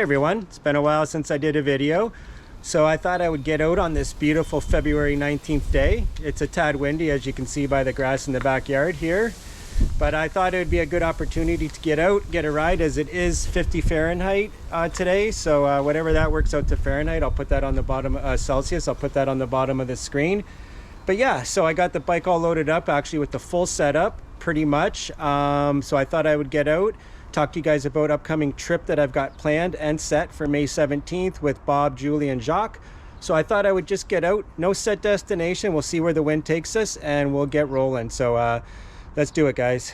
Hey everyone, it's been a while since I did a video, so I thought I would get out on this beautiful February 19th day. It's a tad windy, as you can see by the grass in the backyard here, but I thought it would be a good opportunity to get out, get a ride, as it is 50 Fahrenheit today. So whatever that works out to Fahrenheit, I'll put that on the bottom, Celsius, I'll put that on the bottom of the screen. But yeah, so I got the bike all loaded up, actually with the full setup pretty much. So I thought I would get out, talk to you guys about upcoming trip that I've got planned and set for May 17th with Bob, Julie, and Jaque. So I thought I would just get out, no set destination. We'll see where the wind takes us and we'll get rolling. So let's do it, guys.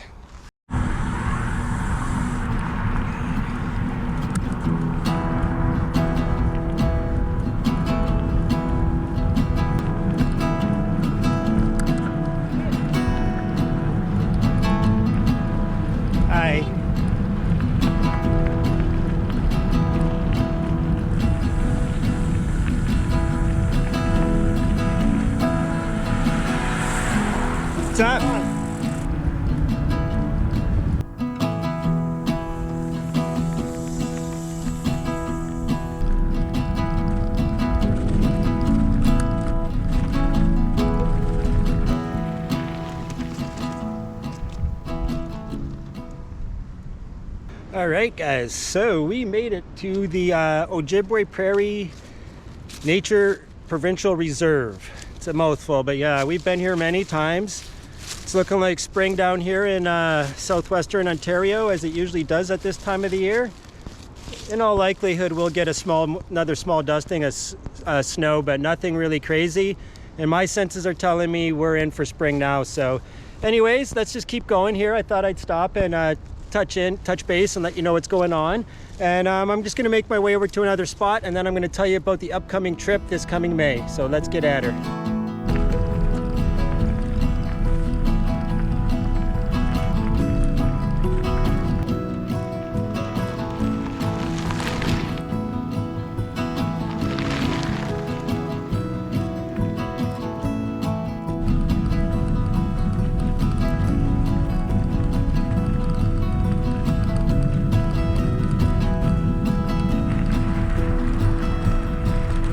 Hi. What's up? All right, guys, so we made it to the Ojibwe Prairie Nature Provincial Reserve. It's a mouthful, but yeah, we've been here many times. It's looking like spring down here in southwestern Ontario, as it usually does at this time of the year. In all likelihood, we'll get another small dusting of snow, but nothing really crazy. And my senses are telling me we're in for spring now. So anyways, let's just keep going here. I thought I'd stop and touch base and let you know what's going on. And I'm just gonna make my way over to another spot, and then I'm gonna tell you about the upcoming trip this coming May. So let's get at her.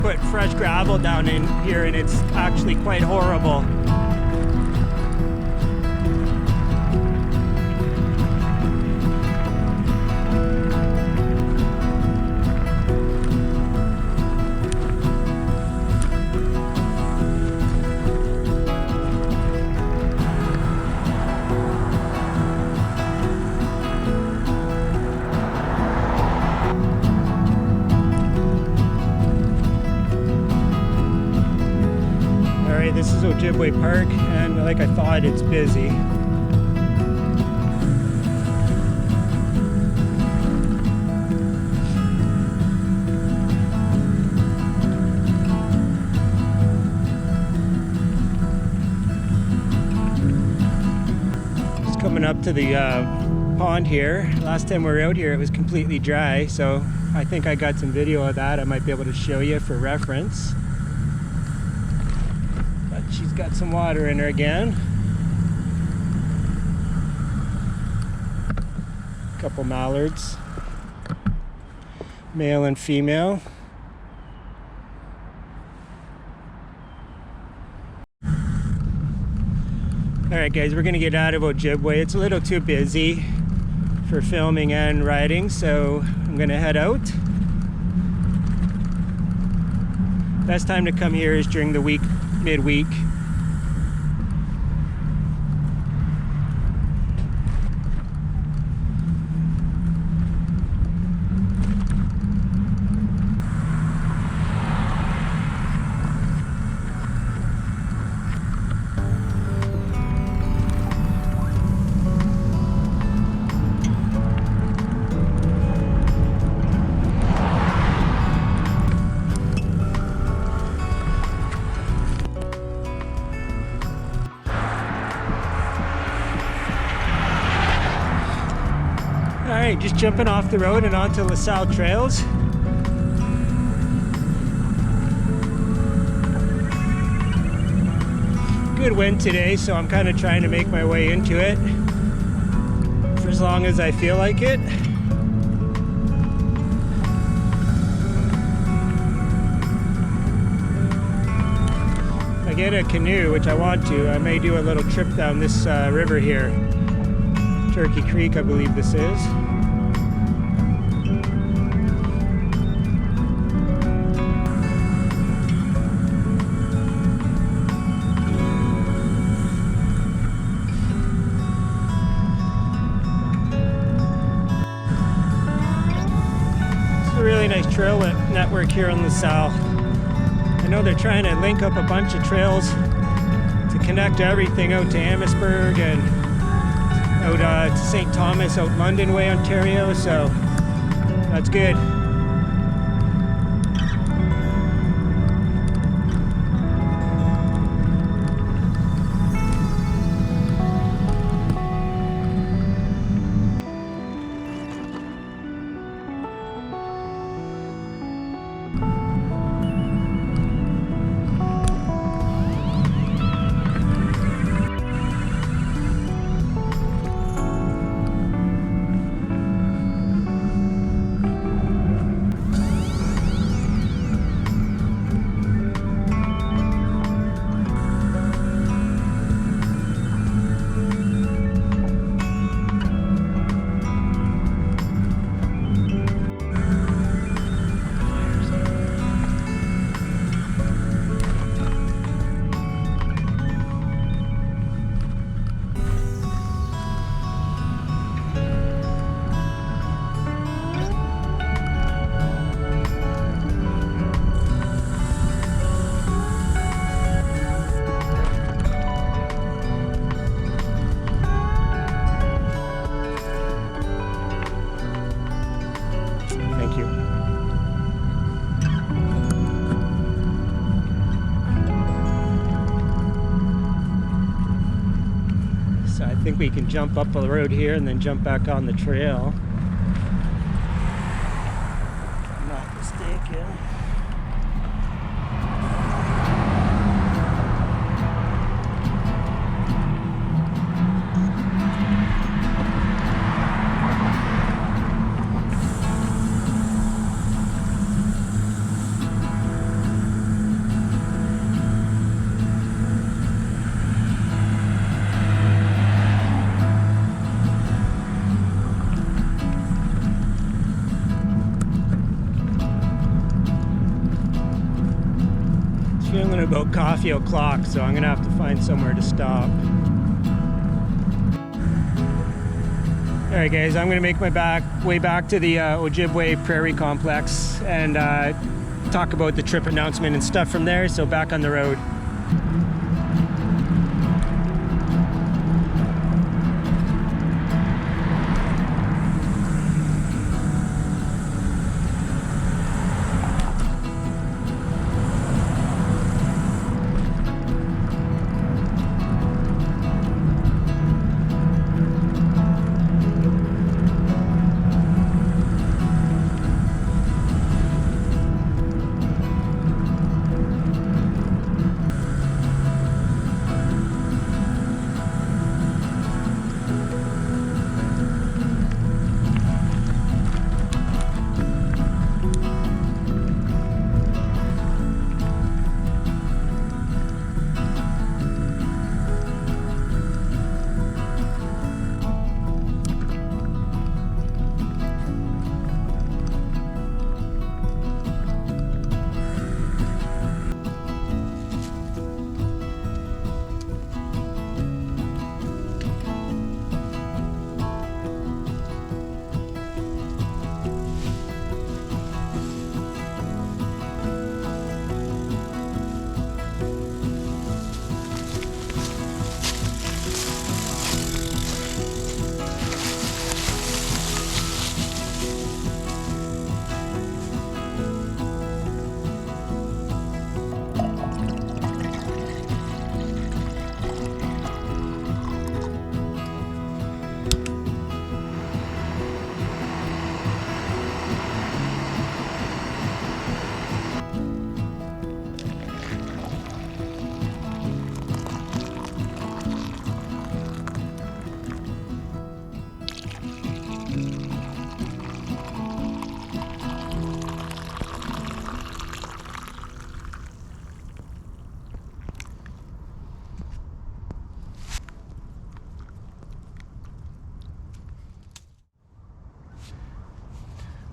Put fresh gravel down in here and it's actually quite horrible. This is Ojibwe Park, and like I thought, it's busy. Just coming up to the pond here. Last time we were out here, it was completely dry, so I think I got some video of that I might be able to show you for reference. She's got some water in her again. A couple mallards, male and female. Alright guys, we're gonna get out of Ojibwe. It's a little too busy for filming and riding, so I'm gonna head out. Best time to come here is during the week, midweek. Alright, just jumping off the road and onto LaSalle Trails. Good wind today, so I'm kind of trying to make my way into it for as long as I feel like it. I get a canoe, which I want to, I may do a little trip down this river here. Jaque Creek, I believe this is. It's a really nice trail network here on the south. I know they're trying to link up a bunch of trails to connect everything out to Amherstburg and out to St. Thomas, out London Way, Ontario, so that's good. Thank you. So I think we can jump up the road here and then jump back on the trail. If I'm not mistaken. Feeling about coffee o'clock, so I'm gonna have to find somewhere to stop. Alright guys, I'm gonna make my way back to the Ojibwe Prairie Complex and talk about the trip announcement and stuff from there, so back on the road.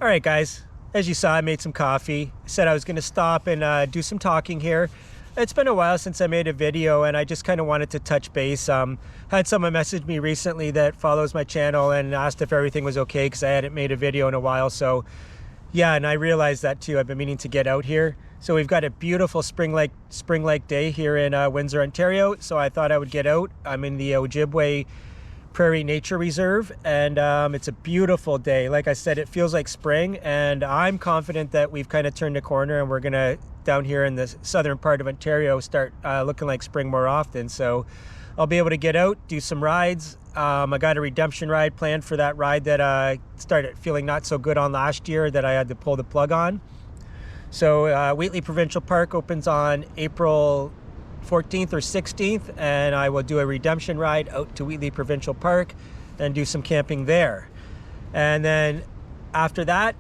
All right, guys, as you saw, I made some coffee. I said I was going to stop and do some talking here. It's been a while since I made a video, and I just kind of wanted to touch base. Had someone message me recently that follows my channel and asked if everything was okay because I hadn't made a video in a while. So yeah, and I realized that too. I've been meaning to get out here. So we've got a beautiful spring-like day here in Windsor, Ontario. So I thought I would get out. I'm in the Ojibwe Prairie Nature Reserve, and it's a beautiful day. Like I said, it feels like spring, and I'm confident that we've kind of turned a corner and we're gonna, down here in the southern part of Ontario, start looking like spring more often. So I'll be able to get out, do some rides. I got a redemption ride planned for that ride that I started feeling not so good on last year that I had to pull the plug on. So Wheatley Provincial Park opens on April 14th or 16th, and I will do a redemption ride out to Wheatley Provincial Park and do some camping there. And then after that,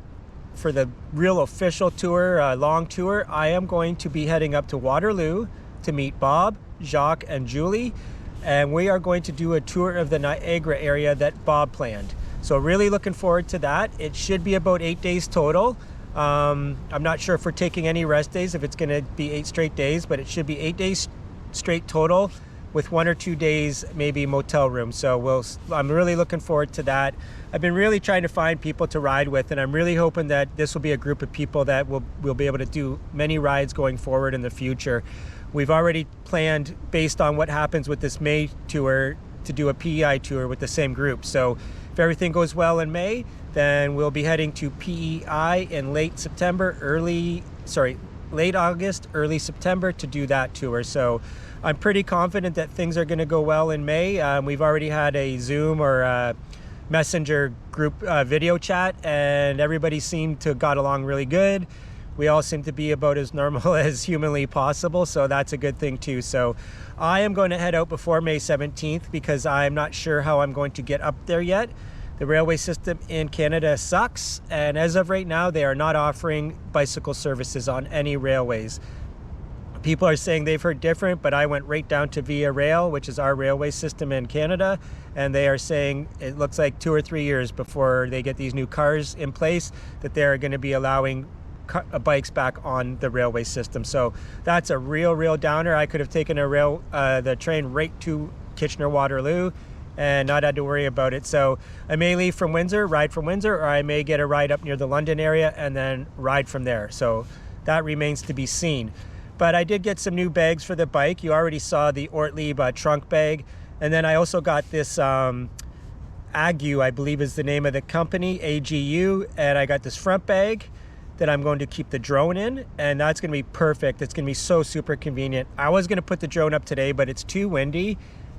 for the real official tour, long tour, I am going to be heading up to Waterloo to meet Bob, Jaque, and Julie, and we are going to do a tour of the Niagara area that Bob planned. So really looking forward to that. It should be about 8 days total. I'm not sure if we're taking any rest days, if it's going to be 8 straight days, but it should be 8 days straight total with 1 or 2 days maybe motel room. So I'm really looking forward to that. I've been really trying to find people to ride with, and I'm really hoping that this will be a group of people that will be able to do many rides going forward in the future. We've already planned, based on what happens with this May tour, to do a PEI tour with the same group. So if everything goes well in May, then we'll be heading to PEI in late August, early September to do that tour. So I'm pretty confident that things are going to go well in May. We've already had a Zoom or a Messenger group video chat, and everybody seemed to got along really good. We all seem to be about as normal as humanly possible, so that's a good thing too. So I am going to head out before May 17th because I'm not sure how I'm going to get up there yet. The railway system in Canada sucks, and as of right now, they are not offering bicycle services on any railways. People are saying they've heard different, but I went right down to Via Rail, which is our railway system in Canada, and they are saying it looks like 2 or 3 years before they get these new cars in place that they're going to be allowing bikes back on the railway system. So that's a real downer. I could have taken the train right to Kitchener-Waterloo and not had to worry about it. So I may leave from Windsor, ride from Windsor, or I may get a ride up near the London area and then ride from there. So that remains to be seen. But I did get some new bags for the bike. You already saw the Ortlieb trunk bag. And then I also got this Agu, I believe is the name of the company, AGU. And I got this front bag that I'm going to keep the drone in, and that's gonna be perfect. It's gonna be so super convenient. I was gonna put the drone up today, but it's too windy,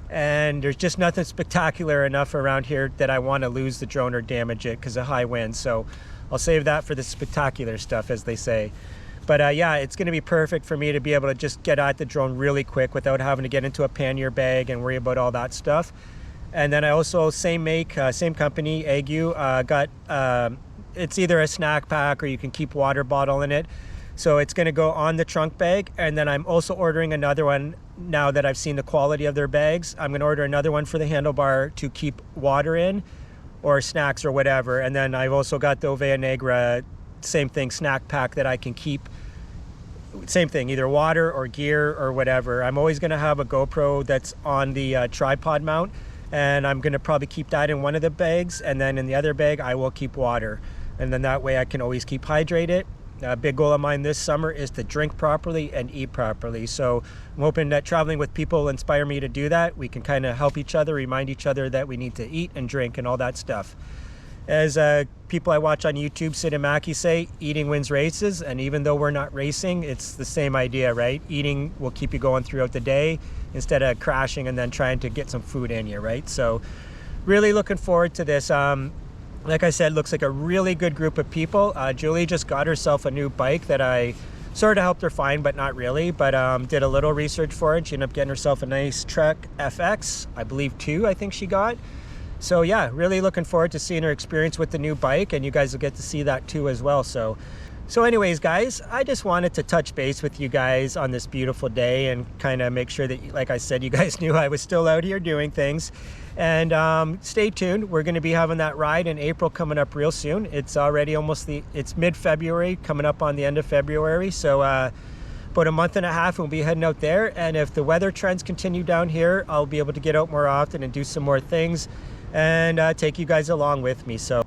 and there's just nothing spectacular enough around here that I wanna lose the drone or damage it because of high winds. So I'll save that for the spectacular stuff, as they say. But yeah, it's gonna be perfect for me to be able to just get at the drone really quick without having to get into a pannier bag and worry about all that stuff. And then I also, same make, same company, Agu, got, it's either a snack pack or you can keep water bottle in it. So it's gonna go on the trunk bag. And then I'm also ordering another one now that I've seen the quality of their bags. I'm gonna order another one for the handlebar to keep water in or snacks or whatever. And then I've also got the Ovea Negra, same thing, snack pack that I can keep, same thing, either water or gear or whatever. I'm always gonna have a GoPro that's on the tripod mount, and I'm gonna probably keep that in one of the bags, and then in the other bag I will keep water. And then that way I can always keep hydrated. A big goal of mine this summer is to drink properly and eat properly. So I'm hoping that traveling with people will inspire me to do that. We can kind of help each other, remind each other that we need to eat and drink and all that stuff. As people I watch on YouTube, Sid and Mackie, say, eating wins races. And even though we're not racing, it's the same idea, right? Eating will keep you going throughout the day instead of crashing and then trying to get some food in you, right? So really looking forward to this. Like I said, looks like a really good group of people. Julie just got herself a new bike that I sort of helped her find, but not really. But did a little research for it. She ended up getting herself a nice Trek FX, I believe 2, I think she got. So yeah, really looking forward to seeing her experience with the new bike, and you guys will get to see that too as well. So So anyways, guys, I just wanted to touch base with you guys on this beautiful day and kind of make sure that, like I said, you guys knew I was still out here doing things. And stay tuned. We're going to be having that ride in April coming up real soon. It's already it's mid-February, coming up on the end of February. So about a month and a half, we'll be heading out there. And if the weather trends continue down here, I'll be able to get out more often and do some more things and take you guys along with me. So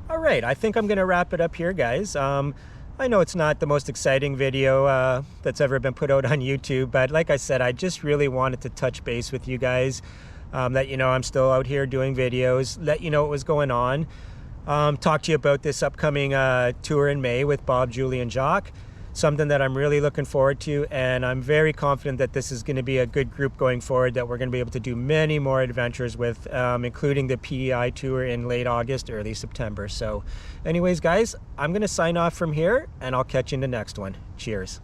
all right, I think I'm going to wrap it up here, guys. I know it's not the most exciting video that's ever been put out on YouTube, but like I said, I just really wanted to touch base with you guys, that you know I'm still out here doing videos, let you know what was going on, talk to you about this upcoming tour in May with Bob, Julie, and Jaque. Something that I'm really looking forward to, and I'm very confident that this is going to be a good group going forward, that we're going to be able to do many more adventures with, including the PEI tour in late August, early September. So anyways, guys, I'm going to sign off from here, and I'll catch you in the next one. Cheers.